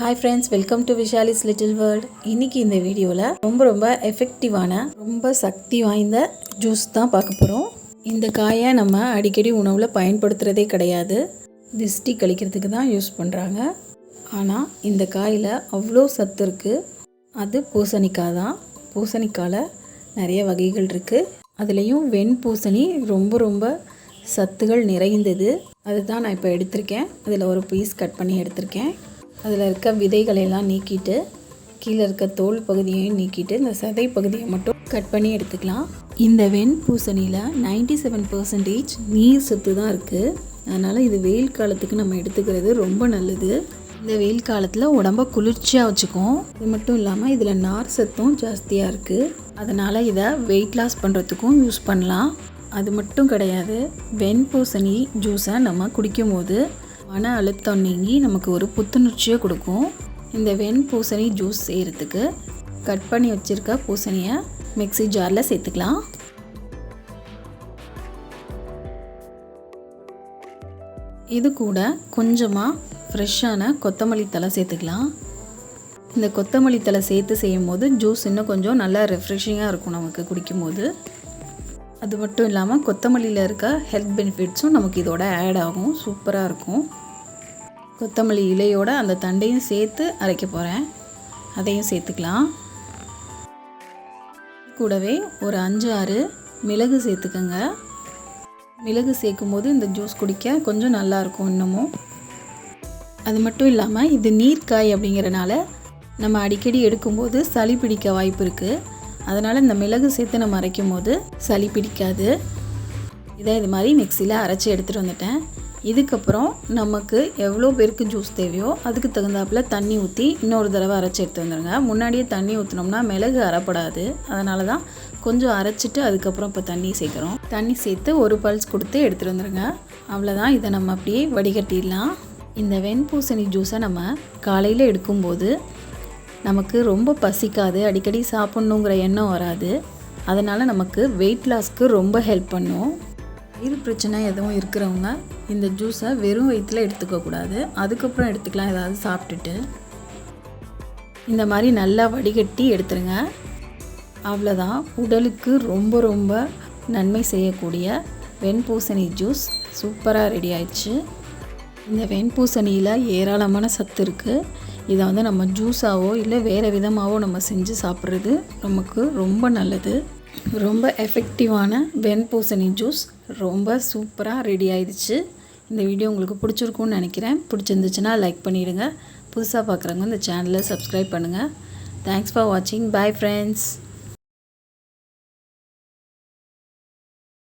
Hi friends, welcome to Vishali's little world. இன்றைக்கி இந்த வீடியோவில் ரொம்ப எஃபெக்டிவான ரொம்ப சக்தி வாய்ந்த ஜூஸ் தான் பார்க்க போகிறோம். இந்த காயை நம்ம அடிக்கடி உணவில் பயன்படுத்துகிறதே கிடையாது. திஷ்டி கழிக்கிறதுக்கு தான் யூஸ் பண்ணுறாங்க. ஆனால் இந்த காயில் அவ்வளோ சத்து இருக்குது. அது பூசணிக்காய் தான். பூசணிக்காயில் நிறைய வகைகள் இருக்குது. அதுலேயும் வெண்பூசணி ரொம்ப சத்துகள் நிறைந்தது. அதுதான் நான் இப்போ எடுத்திருக்கேன். அதில் ஒரு பீஸ் கட் பண்ணி எடுத்திருக்கேன். அதில் இருக்க விதைகளெல்லாம் நீக்கிட்டு கீழே இருக்க தோல் பகுதியையும் நீக்கிட்டு இந்த சதை பகுதியை மட்டும் கட் பண்ணி எடுத்துக்கலாம். இந்த வெண்பூசணியில் 97% நீர் சத்து தான் இருக்குது. அதனால் இது வெயில் காலத்துக்கு நம்ம எடுத்துக்கிறது ரொம்ப நல்லது. இந்த வெயில் காலத்தில் உடம்ப குளிர்ச்சியாக வச்சுக்கும். இது மட்டும் இல்லாமல் இதில் நார் சத்தும் ஜாஸ்தியாக இருக்குது. அதனால் இதை வெயிட் லாஸ் பண்ணுறதுக்கும் யூஸ் பண்ணலாம். அது மட்டும் கிடையாது, வெண்பூசணி ஜூஸை நம்ம குடிக்கும் போது மன அழுத்தம் நீங்கி நமக்கு ஒரு புத்துணர்ச்சியை கொடுக்கும். இந்த வெண்பூசணி ஜூஸ் செய்கிறதுக்கு கட் பண்ணி வச்சுருக்க பூசணியை மிக்ஸி ஜாரில் சேர்த்துக்கலாம். இது கூட கொஞ்சமாக ஃப்ரெஷ்ஷான கொத்தமல்லி தழை சேர்த்துக்கலாம். இந்த கொத்தமல்லி தழை சேர்த்து செய்யும் போது ஜூஸ் இன்னும் கொஞ்சம் நல்லா ரெஃப்ரெஷிங்காக இருக்கும் நமக்கு குடிக்கும்போது. அது மட்டும் இல்லாமல் கொத்தமல்லியில் இருக்க ஹெல்த் பெனிஃபிட்ஸும் நமக்கு இதோட ஆட் ஆகும். சூப்பராக இருக்கும். கொத்தமல்லி இலையோட அந்த தண்டையும் சேர்த்து அரைக்க போகிறேன். அதையும் சேர்த்துக்கலாம். கூடவே ஒரு 5-6 மிளகு சேர்த்துக்கோங்க. மிளகு சேர்க்கும் போது இந்த ஜூஸ் குடிக்க கொஞ்சம் நல்லாயிருக்கும் இன்னமும். அது மட்டும் இல்லாமல் இது நீர்க்காய் அப்படிங்கிறனால நம்ம அடிக்கடி எடுக்கும்போது சளி பிடிக்க வாய்ப்பு இருக்குது. அதனால் இந்த மிளகு சேர்த்து நம்ம அரைக்கும் போது சளி பிடிக்காது. இதை இது மாதிரி மிக்சியில் அரைச்சி எடுத்துகிட்டு வந்துட்டேன். இதுக்கப்புறம் நமக்கு எவ்வளோ பேருக்கு ஜூஸ் தேவையோ அதுக்கு தகுந்தாப்பில் தண்ணி ஊற்றி இன்னொரு தடவை அரைச்சி எடுத்து வந்துடுங்க. முன்னாடியே தண்ணி ஊற்றினோம்னா மிளகு அரைப்படாது. அதனால தான் கொஞ்சம் அரைச்சிட்டு அதுக்கப்புறம் இப்போ தண்ணி சேர்க்குறோம். தண்ணி சேர்த்து ஒரு பல்ஸ் கொடுத்து எடுத்துகிட்டு வந்துடுங்க. அவ்வளோதான். இதை நம்ம அப்படியே வடிகட்டிடலாம். இந்த வெண்பூசணி ஜூஸை நம்ம காலையில் எடுக்கும்போது நமக்கு ரொம்ப பசிக்காது, அடிக்கடி சாப்பிட்ணுங்கிற எண்ணம் வராது. அதனால் நமக்கு வெயிட் லாஸ்க்கு ரொம்ப ஹெல்ப் பண்ணும். வயிறு பிரச்சனை எதுவும் இருக்கிறவங்க இந்த ஜூஸை வெறும் வயிற்றில் எடுத்துக்கக்கூடாது. அதுக்கப்புறம் எடுத்துக்கலாம் ஏதாவது சாப்பிட்டுட்டு. இந்த மாதிரி நல்லா வடிகட்டி எடுத்துருங்க. அவ்வளோதான். உடலுக்கு ரொம்ப நன்மை செய்யக்கூடிய வெண்பூசணி ஜூஸ் சூப்பராக ரெடி ஆயிடுச்சு. இந்த வெண்பூசணியில் ஏராளமான சத்து இருக்குது. இதை நம்ம ஜூஸாவோ இல்லை வேறு விதமாகவோ நம்ம செஞ்சு சாப்பிட்றது நமக்கு ரொம்ப நல்லது. ரொம்ப எஃபெக்டிவான வெண்பூசணி ஜூஸ் ரொம்ப சூப்பராக ரெடி ஆயிடுச்சு. இந்த வீடியோ உங்களுக்கு பிடிச்சிருக்கும்னு நினைக்கிறேன். பிடிச்சிருந்துச்சுன்னா லைக் பண்ணிவிடுங்க. புதுசாக பார்க்குறவங்க இந்த சேனலை சப்ஸ்கிரைப் பண்ணுங்கள். தேங்க்ஸ் ஃபார் வாட்சிங். Bye friends.